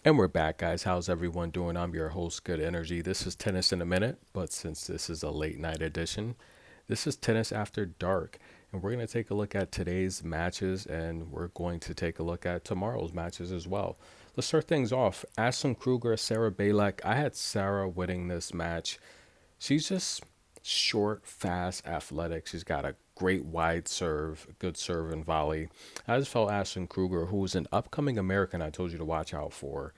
And we're back, guys. How's everyone doing? I'm your host, Good Energy. This is Tennis in a Minute, but since this is a late night edition, this is Tennis After Dark. And we're going to take a look at today's matches, and we're going to take a look at tomorrow's matches as well. Let's start things off. Ashley Kruger, Sara Balek. I had Sara winning this match. She's just short, fast, athletic. She's got a great wide serve, good serve and volley. I just felt Ashley Kruger, who is an upcoming American I told you to watch out for.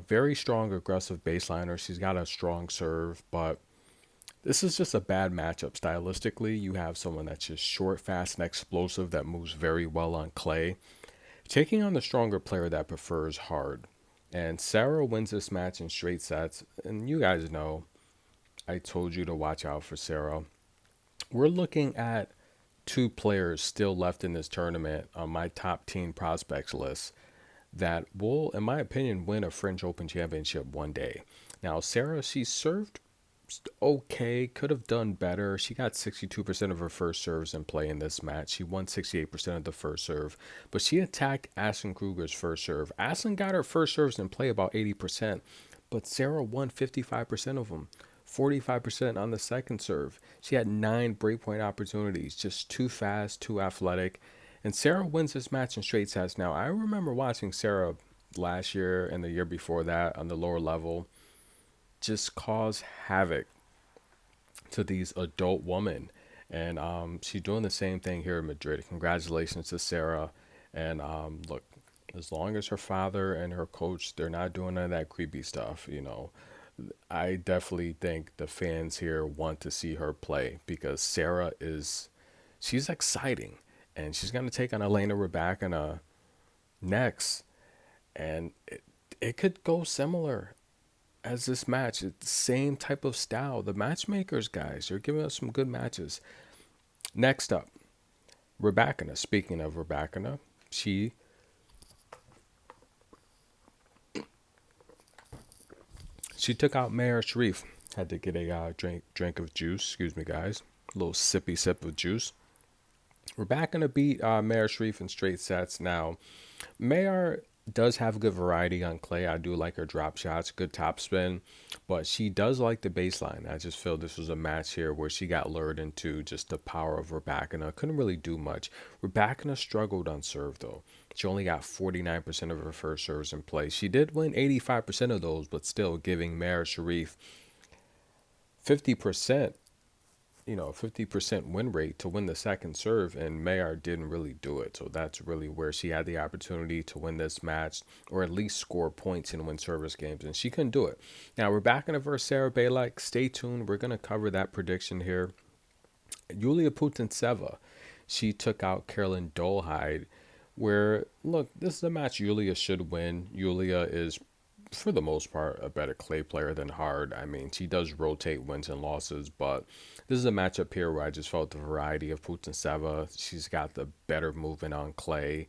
Very strong, aggressive baseliner. She's got a strong serve, but this is just a bad matchup stylistically. You have someone that's just short, fast, and explosive that moves very well on clay, taking on the stronger player that prefers hard. And Sara wins this match in straight sets. And you guys know I told you to watch out for Sara. We're looking at two players still left in this tournament on my top 10 prospects list that will, in my opinion, win a French Open championship one day. Now, Sara, she served okay, could have done better. She got 62% of her first serves in play in this match. She won 68% of the first serve, but she attacked Ashley Kruger's first serve. Ashley got her first serves in play about 80%, but Sara won 55% of them. 45% on the second serve. She had 9 breakpoint opportunities, just too fast, too athletic. And Sara wins this match in straight sets. Now, I remember watching Sara last year and the year before that on the lower level just cause havoc to these adult women. And she's doing the same thing here in Madrid. Congratulations to Sara. And look, as long as her father and her coach, they're not doing none of that creepy stuff, I definitely think the fans here want to see her play because she's exciting. And she's going to take on Elena Rybakina next. And it could go similar as this match. It's the same type of style. The matchmakers, guys, they're giving us some good matches. Next up, Rybakina. Speaking of Rybakina, she took out Mayor Sharif. Had to get a drink of juice. Excuse me, guys. A little sippy sip of juice. Rybakina beat Mayor Sharif in straight sets. Now, Mayor does have good variety on clay. I do like her drop shots, good topspin, but she does like the baseline. I just feel this was a match here where she got lured into just the power of Rybakina. Couldn't really do much. Rybakina struggled on serve though. She only got 49% of her first serves in play. She did win 85% of those, but still giving Mara Sharif 50%, 50% win rate to win the second serve, and Mayer didn't really do it. So that's really where she had the opportunity to win this match or at least score points and win service games, and she couldn't do it. Now we're back in the verse Sara Balek. Stay tuned. We're going to cover that prediction here. Yulia Putintseva, she took out Carolyn Dolehide, where, look, this is a match Yulia should win. Yulia is for the most part, a better clay player than hard. I mean, she does rotate wins and losses, but this is a matchup here where I just felt the variety of Putintseva. She's got the better movement on clay,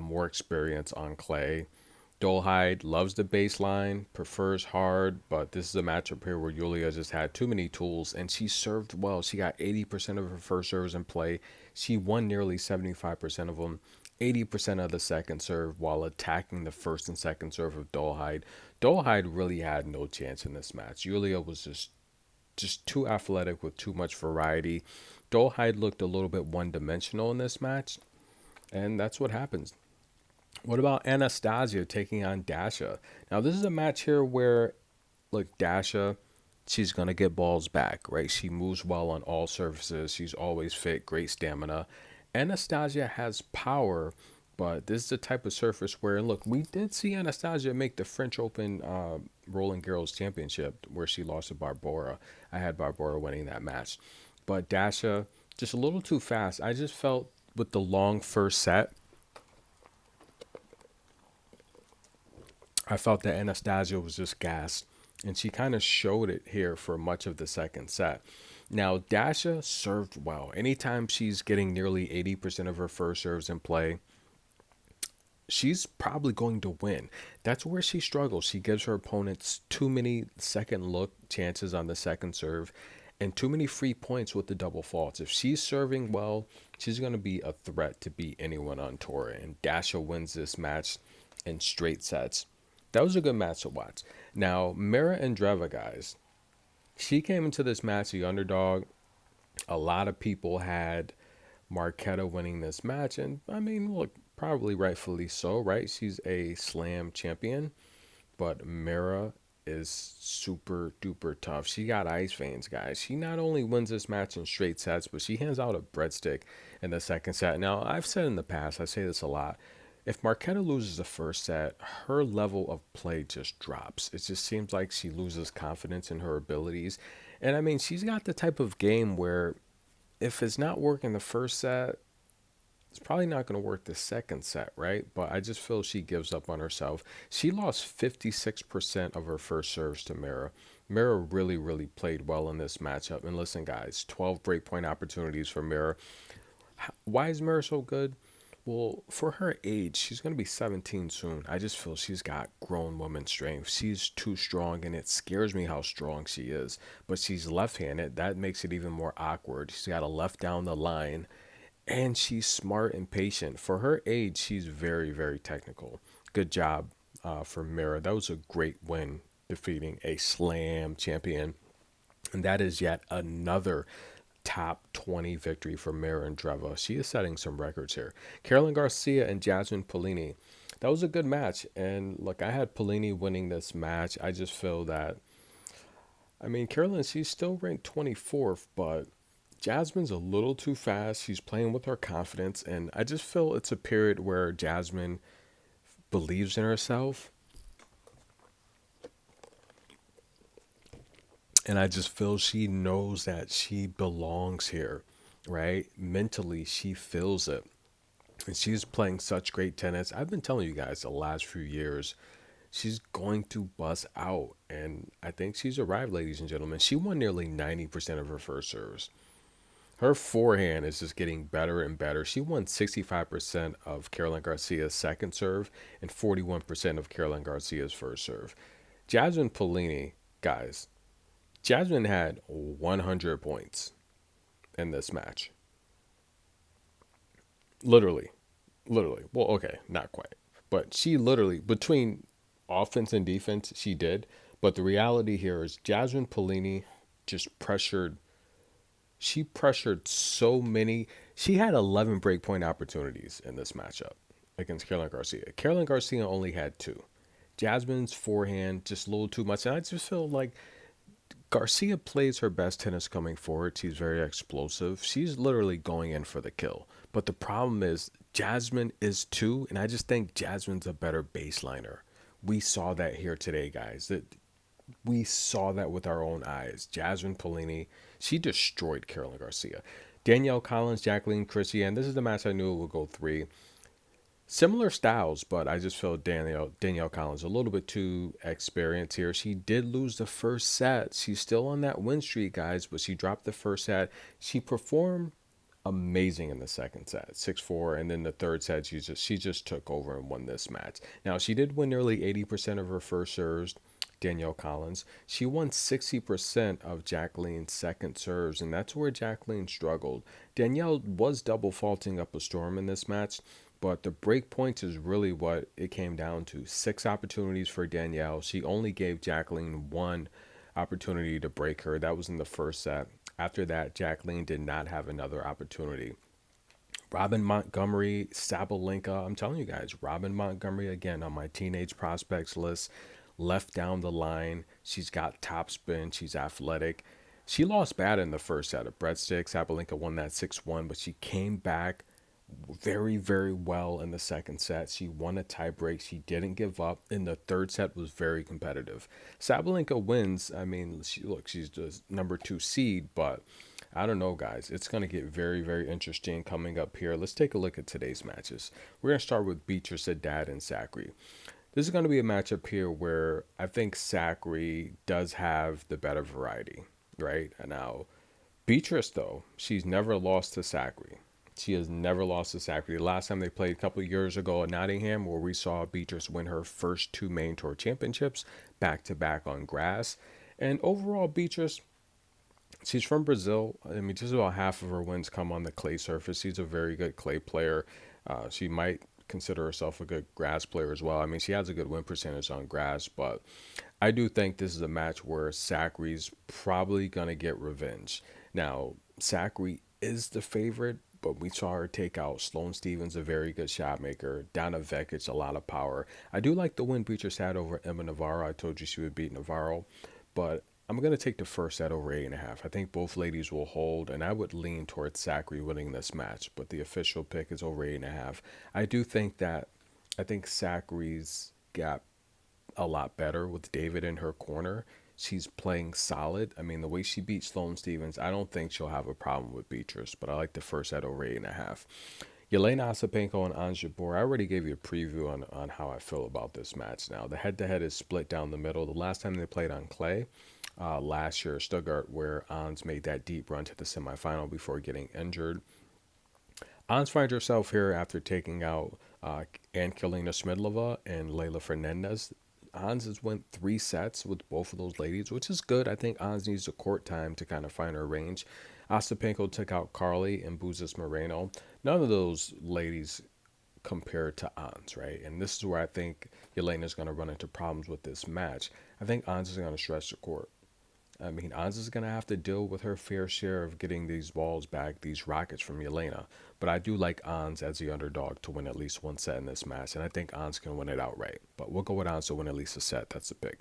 more experience on clay. Dolehide loves the baseline, prefers hard, but this is a matchup here where Yulia just had too many tools, and she served well. She got 80% of her first serves in play. She won nearly 75% of them. 80% of the second serve while attacking the first and second serve of Dolehide. Dolehide really had no chance in this match. Yulia was just too athletic with too much variety. Dolehide looked a little bit one-dimensional in this match, and that's what happens. What about Anastasia taking on Dasha? Now, this is a match here where, look, Dasha, she's going to get balls back, right? She moves well on all surfaces. She's always fit, great stamina. Anastasia has power, but this is the type of surface where, look, we did see Anastasia make the French Open Roland Garros Championship where she lost to Barbora. I had Barbora winning that match. But Dasha, just a little too fast. I just felt with the long first set, I felt that Anastasia was just gassed, and she kind of showed it here for much of the second set. Now, Dasha served well. Anytime she's getting nearly 80% of her first serves in play, she's probably going to win. That's where she struggles. She gives her opponents too many second look chances on the second serve and too many free points with the double faults. If she's serving well, she's going to be a threat to beat anyone on tour. And Dasha wins this match in straight sets. That was a good match to watch. Now, Mira Andreeva, guys, she came into this match the underdog. A lot of people had Marquetta winning this match, and I mean, look, probably rightfully so, right? She's a slam champion, but Mira is super duper tough. She got ice veins, guys. She not only wins this match in straight sets, but she hands out a breadstick in the second set. Now, I've said in the past, I say this a lot. If Marquetta loses the first set, her level of play just drops. It just seems like she loses confidence in her abilities. And I mean, she's got the type of game where if it's not working the first set, it's probably not going to work the second set, right? But I just feel she gives up on herself. She lost 56% of her first serves to Mira. Mira really, really played well in this matchup. And listen, guys, 12 breakpoint opportunities for Mira. Why is Mira so good? Well, for her age, she's going to be 17 soon. I just feel she's got grown woman strength. She's too strong, and it scares me how strong she is. But she's left-handed. That makes it even more awkward. She's got a left down the line, and she's smart and patient. For her age, she's very, very technical. Good job for Mira. That was a great win, defeating a slam champion. And that is yet another top 20 victory for Mira Andreeva. She is setting some records here. Caroline Garcia and Jasmine Polini. That was a good match. And look, I had Polini winning this match. I just feel that, I mean, Caroline, she's still ranked 24th, but Jasmine's a little too fast. She's playing with her confidence. And I just feel it's a period where Jasmine believes in herself. And I just feel she knows that she belongs here, right? Mentally, she feels it. And she's playing such great tennis. I've been telling you guys the last few years, she's going to bust out. And I think she's arrived, ladies and gentlemen. She won nearly 90% of her first serves. Her forehand is just getting better and better. She won 65% of Caroline Garcia's second serve and 41% of Caroline Garcia's first serve. Jasmine Polini, guys, Jasmine had 100 points in this match. Literally. Literally. Well, okay, not quite. But she literally, between offense and defense, she did. But the reality here is Jasmine Polini just pressured. She pressured so many. She had 11 breakpoint opportunities in this matchup against Caroline Garcia. Caroline Garcia only had two. Jasmine's forehand just a little too much. And I just feel like Garcia plays her best tennis coming forward. She's very explosive. She's literally going in for the kill. But the problem is Jasmine is too, and I just think Jasmine's a better baseliner. We saw that here today, guys. That we saw that with our own eyes. Jasmine Polini, she destroyed Caroline Garcia. Danielle Collins, Jacqueline Christian. This is the match I knew it would go three. Similar styles, but I just felt Danielle Collins a little bit too experienced here. She did lose the first set. She's still on that win streak, guys, but she dropped the first set. She performed amazing in the second set, 6-4, and then the third set she just took over and won this match. Now, she did win nearly 80% of her first serves, Danielle Collins. She won 60% of Jacqueline's second serves, and that's where Jacqueline struggled. Danielle was double faulting up a storm in this match, but the break points is really what it came down to. 6 opportunities for Danielle. She only gave Jacqueline 1 opportunity to break her. That was in the first set. After that, Jacqueline did not have another opportunity. Robin Montgomery, Sabalenka. I'm telling you guys, Robin Montgomery, again, on my teenage prospects list, left down the line. She's got top spin. She's athletic. She lost bad in the first set of breadstick. Sabalenka won that 6-1, but she came back very, very well in the second set. She won a tie break. She didn't give up. And the third set was very competitive. Sabalenka wins. I mean, she's the number 2 seed, but I don't know, guys. It's going to get very, very interesting coming up here. Let's take a look at today's matches. We're going to start with Beatrice Haddad and Zachary. This is going to be a matchup here where I think Zachary does have the better variety, right? And now, Beatrice, though, she's never lost to Zachary. She has never lost to Zachary. The last time they played a couple of years ago at Nottingham, where we saw Beatrice win her first 2 main tour championships back-to-back on grass. And overall, Beatrice, she's from Brazil. I mean, just about half of her wins come on the clay surface. She's a very good clay player. She might consider herself a good grass player as well. I mean, she has a good win percentage on grass, but I do think this is a match where Sakkari's probably going to get revenge. Now, Sakkari is the favorite, but we saw her take out Sloane Stephens, a very good shot maker. Dana Vekic, a lot of power. I do like the win Beatrice had over Emma Navarro. I told you she would beat Navarro, but I'm going to take the first set over 8.5. I think both ladies will hold, and I would lean towards Sakkari winning this match, but the official pick is over 8.5. I do think that, I think Sakkari's got a lot better with David in her corner. She's playing solid. I mean, the way she beat Sloane Stephens, I don't think she'll have a problem with Beatrice, but I like the first set over 8.5. Yelena Ostapenko and Ons Jabeur. I already gave you a preview on how I feel about this match now. The head-to-head is split down the middle. The last time they played on clay, last year, Stuttgart, where Ons made that deep run to the semifinal before getting injured. Ons finds herself here after taking out Ankelina Smedlova and Leylah Fernandez. Ons has went 3 sets with both of those ladies, which is good. I think Ons needs the court time to kind of find her range. Ostapenko took out Carly and Buzis Moreno. None of those ladies compared to Ons, right? And this is where I think Yelena's going to run into problems with this match. I think Ons is going to stretch the court. I mean, Ons is going to have to deal with her fair share of getting these balls back, these rockets from Yelena. But I do like Ons as the underdog to win at least 1 set in this match. And I think Ons can win it outright. But we'll go with Ons to win at least a set. That's the pick.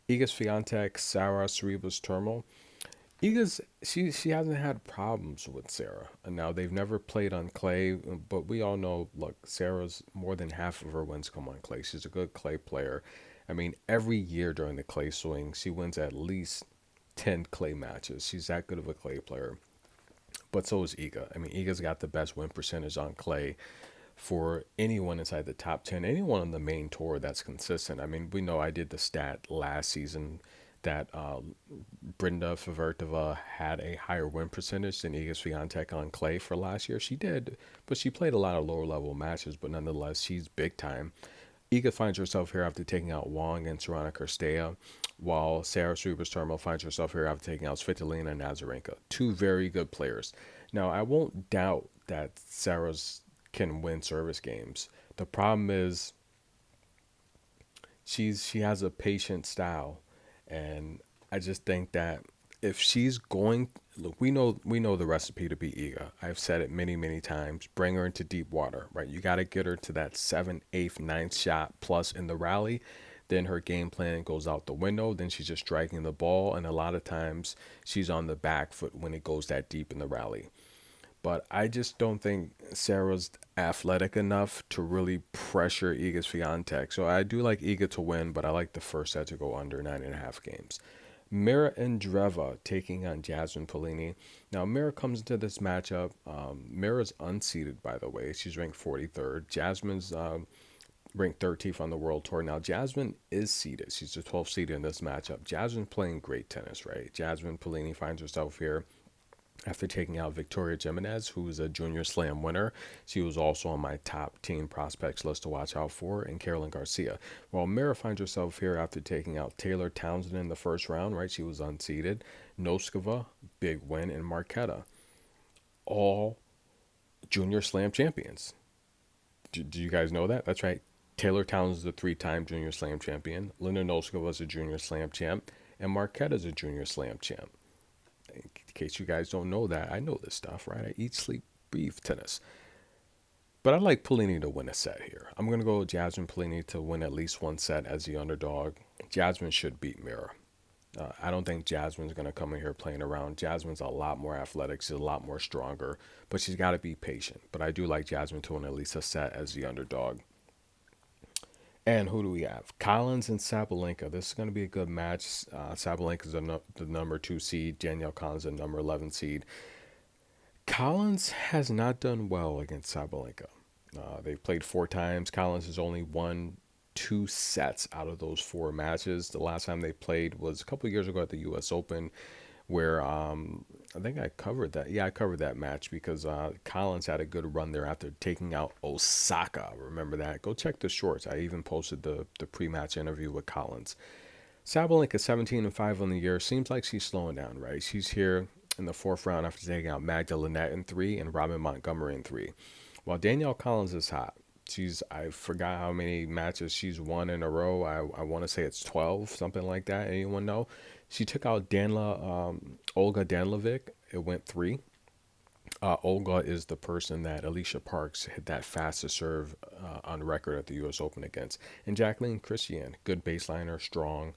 Iga Swiatek, Sara, Sorribes, Tormo. Iga's, she hasn't had problems with Sara. And now they've never played on clay. But we all know, look, Sarah's more than half of her wins come on clay. She's a good clay player. I mean, every year during the clay swing, she wins at least 10 clay matches. She's that good of a clay player. But so is Iga. I mean, Iga's got the best win percentage on clay for anyone inside the top 10, anyone on the main tour that's consistent. I mean, we know I did the stat last season that Brenda Favertova had a higher win percentage than Iga Swiatek on clay for last year. She did, but she played a lot of lower level matches, but nonetheless, she's big time. Iga finds herself here after taking out Wong and Sorana Cirstea, while Sara Sorribes Tormo finds herself here after taking out Svitolina and Azarenka. 2 very good players. Now, I won't doubt that Sarah's can win service games. The problem is she has a patient style, and I just think that if she's going, look, we know the recipe to beat Iga. I've said it many times. Bring her into deep water, right? You got to get her to that 7th, 8th, 9th shot plus in the rally. Then her game plan goes out the window. Then she's just striking the ball, and a lot of times she's on the back foot when it goes that deep in the rally. But I just don't think Sarah's athletic enough to really pressure Iga Swiatek. So I do like Iga to win, but I like the first set to go under 9.5 games. Mira Andreeva taking on Jasmine Paolini. Now, Mira comes into this matchup. Mira's unseeded, by the way. She's ranked 43rd. Jasmine's ranked 13th on the World Tour. Now, Jasmine is seeded. She's the 12th seeded in this matchup. Jasmine playing great tennis, right? Jasmine Paolini finds herself here after taking out Victoria Jimenez, who is a Junior Slam winner. She was also on my top teen prospects list to watch out for, and Carolyn Garcia. Well, Mira finds herself here after taking out Taylor Townsend in the first round, right? She was unseeded. Noskova, big win, and Marketa, all Junior Slam champions. Do you guys know that? That's right. Taylor Townsend is a 3-time Junior Slam champion. Linda Noskova is a Junior Slam champ, and Marketa is a Junior Slam champ. In case you guys don't know that, I know this stuff, right? I eat, sleep, breathe tennis. But I like Paolini to win a set here. I'm going to go with Jasmine Paolini to win at least 1 set as the underdog. Jasmine should beat Mira. I don't think Jasmine's going to come in here playing around. Jasmine's a lot more athletic. She's a lot more stronger, but she's got to be patient. But I do like Jasmine to win at least a set as the underdog. And who do we have? Collins and Sabalenka. This is going to be a good match. Sabalenka is the number 2 seed. Danielle Collins, the number 11 seed. Collins has not done well against Sabalenka. They've played 4 times. Collins has only won 2 sets out of those 4 matches. The last time they played was a couple of years ago at the U.S. Open, where I think I covered that. Yeah, I covered that match because Collins had a good run there after taking out Osaka. Remember that? Go check the shorts. I even posted the pre-match interview with Collins. Sabalenka 17-5 on the year. Seems like she's slowing down, right? She's here in the 4th round after taking out Magda Linette in 3 and Robin Montgomery in 3. While Danielle Collins is hot. I forgot how many matches she's won in a row. I want to say it's 12, something like that. Anyone know? She took out Olga Danlovic. It went three. Olga is the person that Alicia Parks hit that fastest serve on record at the U.S. Open against. And Jacqueline Christian, good baseliner, strong.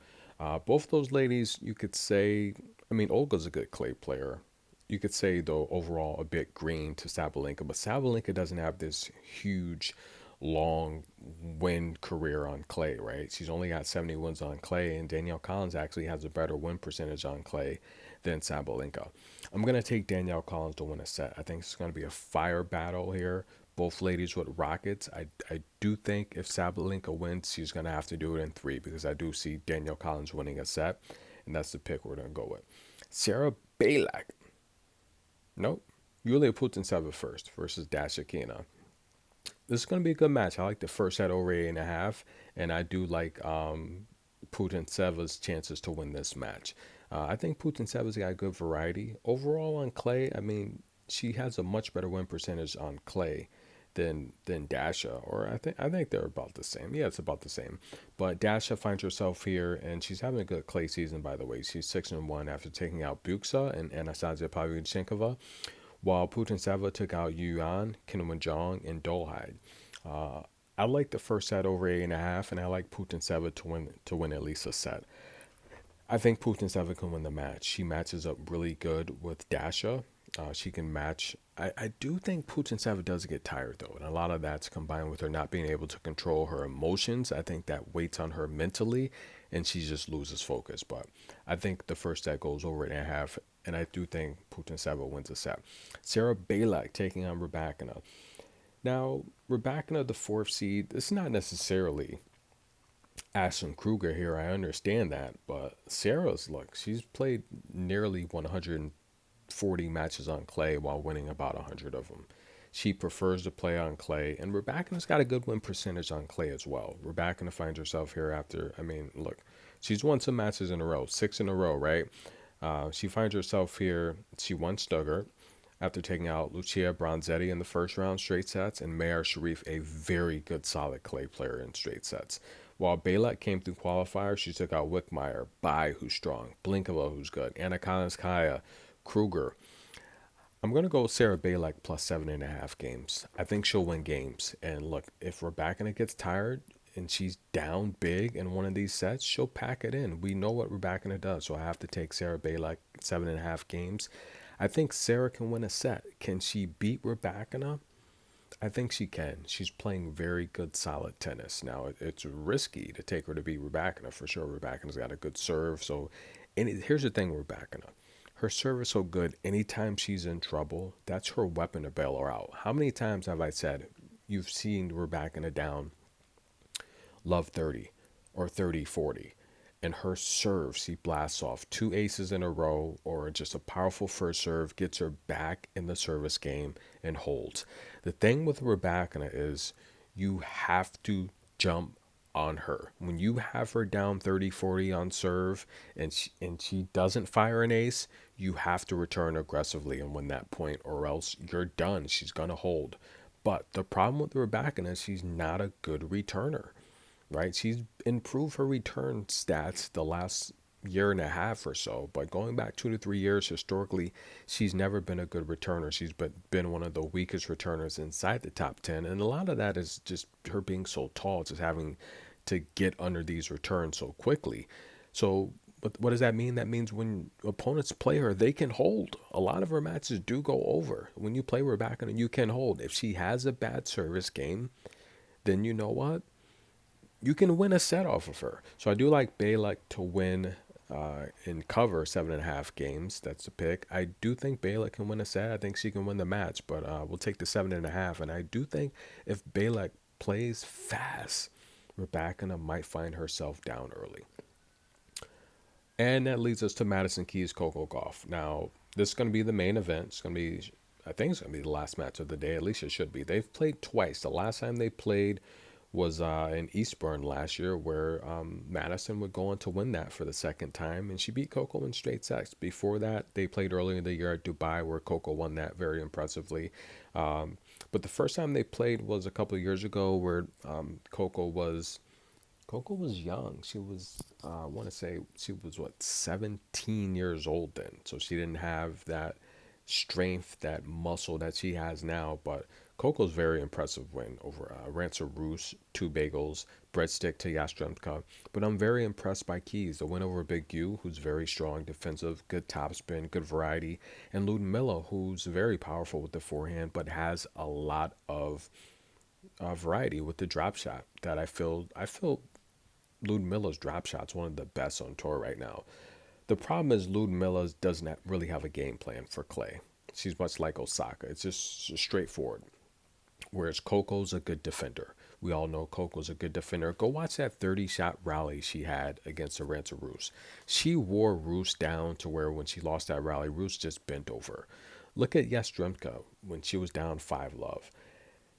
Both those ladies, you could say, I mean, Olga's a good clay player. You could say, though, overall a bit green to Sabalenka, but Sabalenka doesn't have this huge, long win career on clay, right? She's only got 70 wins on clay, and Danielle Collins actually has a better win percentage on clay than Sabalenka. I'm going to take Danielle Collins to win a set. I think it's going to be a fire battle here. Both ladies with rockets. I do think if Sabalenka wins, she's going to have to do it in three because I do see Danielle Collins winning a set, and that's the pick we're going to go with. Sara Balak. Nope. Yulia Putintseva first versus Dasha Kina. This is going to be a good match. I like the first set over 8.5, and I do like Putinseva's chances to win this match. I think Putinseva's got a good variety. Overall on clay, I mean, she has a much better win percentage on clay than Dasha, or I think they're about the same. Yeah, it's about the same. But Dasha finds herself here, and she's having a good clay season, by the way. She's 6-1 after taking out Buxa and Anastasia Pavlyuchenkova, while Putintseva took out Yuan, Kinwon and Dolhide. Uh, I like the first set over 8.5, and I like Putintseva to win at least a set. I think Putintseva can win the match. She matches up really good with Dasha. She can match. I do think Putintseva does get tired though, and a lot of that's combined with her not being able to control her emotions. I think that weights on her mentally, and she just loses focus. But I think the first set goes over 8.5, and I do think Putintseva wins a set. Sara Balak taking on Rybakina. Now, Rybakina, the fourth seed, this is not necessarily Ashton Kruger here. I understand that, but Sarah's look, she's played nearly 140 matches on clay while winning about 100 of them. She prefers to play on clay, and Rybakina's got a good win percentage on clay as well. Rybakina finds herself here after, I mean, look, she's won some matches in a row, 6 in a row, right? She finds herself here. She won Stuttgart after taking out Lucia Bronzetti in the first round straight sets, and Mayar Sharif, a very good solid clay player in straight sets. While Balak came through qualifiers, she took out Wickmeyer, Bai, who's strong, Blinkova, who's good, Anna Kalinskaya, Kruger. I'm going to go with Sara Balak plus 7.5 games. I think she'll win games. And look, if Rybakina gets tired and she's down big in one of these sets, she'll pack it in. We know what Rybakina does, so I have to take Sara Balak 7.5 games. I think Sarah can win a set. Can she beat Rybakina? I think she can. She's playing very good, solid tennis. Now, it's risky to take her to beat Rybakina for sure. Rybakina's got a good serve. So, here's the thing with Rybakina. Her serve is so good, anytime she's in trouble, that's her weapon to bail her out. How many times have I said, you've seen Rybakina down love 30 or 30-40? And her serve, she blasts off two aces in a row or just a powerful first serve, gets her back in the service game and holds. The thing with Rybakina is you have to jump on her. When you have her down 30-40 on serve and she doesn't fire an ace, you have to return aggressively and win that point, or else you're done. She's going to hold. But the problem with Rybakina is she's not a good returner, right? She's improved her return stats the last year and a half or so, but going back 2 to 3 years, historically, she's never been a good returner. She's been one of the weakest returners inside the top 10, and a lot of that is just her being so tall, just having to get under these returns so quickly. So what does that mean? That means when opponents play her, they can hold. A lot of her matches do go over. When you play Rebecca, you can hold. If she has a bad service game, then you know what? You can win a set off of her. So I do like Balak to win and cover 7.5 games. That's the pick. I do think Balak can win a set. I think she can win the match, but we'll take the 7.5. And I do think if Balak plays fast, Rebecca might find herself down early. And that leads us to Madison Keys Coco Gauff. Now, this is going to be the main event. It's going to be, I think it's going to be the last match of the day. At least it should be. They've played twice. The last time they played was in Eastbourne last year, where Madison would go on to win that for the second time, and she beat Coco in straight sets. Before that, they played earlier in the year at Dubai, where Coco won that very impressively. But the first time they played was a couple of years ago, where Coco was young. She was, I want to say, she was what, 17 years old then. So she didn't have that strength, that muscle that she has now. But Coco's very impressive win over Rancer Roos, two bagels, breadstick to Yastremka. But I'm very impressed by Keys, the win over Big U, who's very strong, defensive, good topspin, good variety, and Ludmilla, who's very powerful with the forehand, but has a lot of variety with the drop shot. That I feel Ludmilla's drop shot's one of the best on tour right now. The problem is Ludmilla doesn't really have a game plan for clay. She's much like Osaka. It's just straightforward. Whereas Coco's a good defender. We all know Coco's a good defender. Go watch that 30-shot rally she had against Arantxa Rus. She wore Rus down to where when she lost that rally, Rus just bent over. Look at Yastremka when she was down 5-love.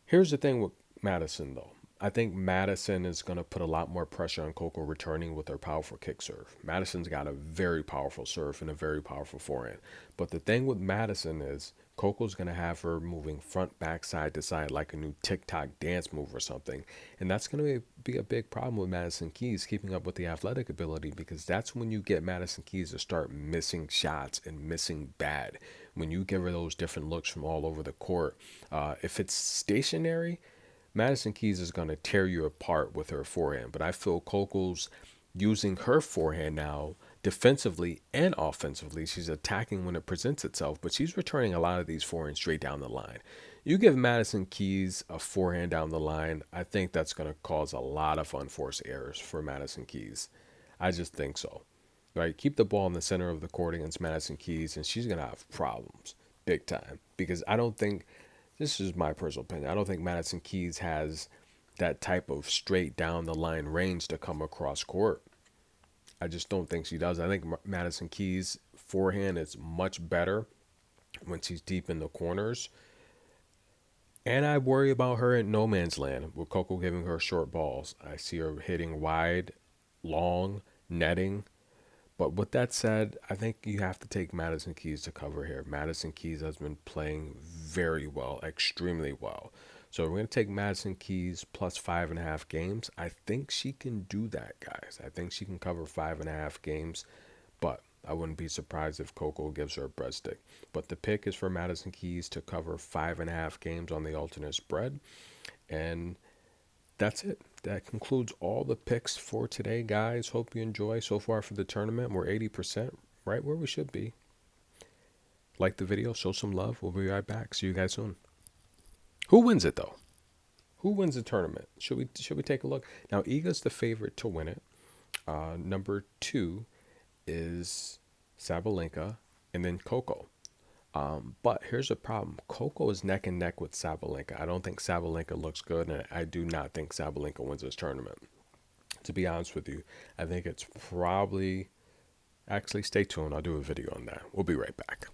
Here's the thing with Madison, though. I think Madison is going to put a lot more pressure on Coco returning with her powerful kick serve. Madison's got a very powerful serve and a very powerful forehand. But the thing with Madison is Coco's going to have her moving front, back, side to side like a new TikTok dance move or something. And that's going to be a big problem with Madison Keys keeping up with the athletic ability, because that's when you get Madison Keys to start missing shots and missing bad. When you give her those different looks from all over the court. If it's stationary, Madison Keys is going to tear you apart with her forehand. But I feel Coco's using her forehand now defensively and offensively. She's attacking when it presents itself, but she's returning a lot of these forehands straight down the line. You give Madison Keys a forehand down the line, I think that's going to cause a lot of unforced errors for Madison Keys. I just think so. Right? Keep the ball in the center of the court against Madison Keys, and she's going to have problems big time, because I don't think, this is my personal opinion, I don't think Madison Keys has that type of straight down the line range to come across court. I just don't think she does. I think Madison Keys' forehand is much better when she's deep in the corners. And I worry about her in no man's land with Coco giving her short balls. I see her hitting wide, long, netting. But with that said, I think you have to take Madison Keys to cover here. Madison Keys has been playing very well, extremely well. So we're going to take Madison Keys plus 5.5 games. I think she can do that, guys. I think she can cover 5.5 games. But I wouldn't be surprised if Coco gives her a breadstick. But the pick is for Madison Keys to cover 5.5 games on the alternate spread. And that's it. That concludes all the picks for today, guys. Hope you enjoy so far for the tournament. We're 80%, right where we should be. Like the video, show some love. We'll be right back. See you guys soon. Who wins it, though? Who wins the tournament? Should we take a look? Now, Iga's the favorite to win it. Number 2 is Sabalenka, and then Coco. But here's the problem. Coco is neck and neck with Sabalenka. I don't think Sabalenka looks good, and I do not think Sabalenka wins this tournament. To be honest with you, I think it's probably... Actually, stay tuned. I'll do a video on that. We'll be right back.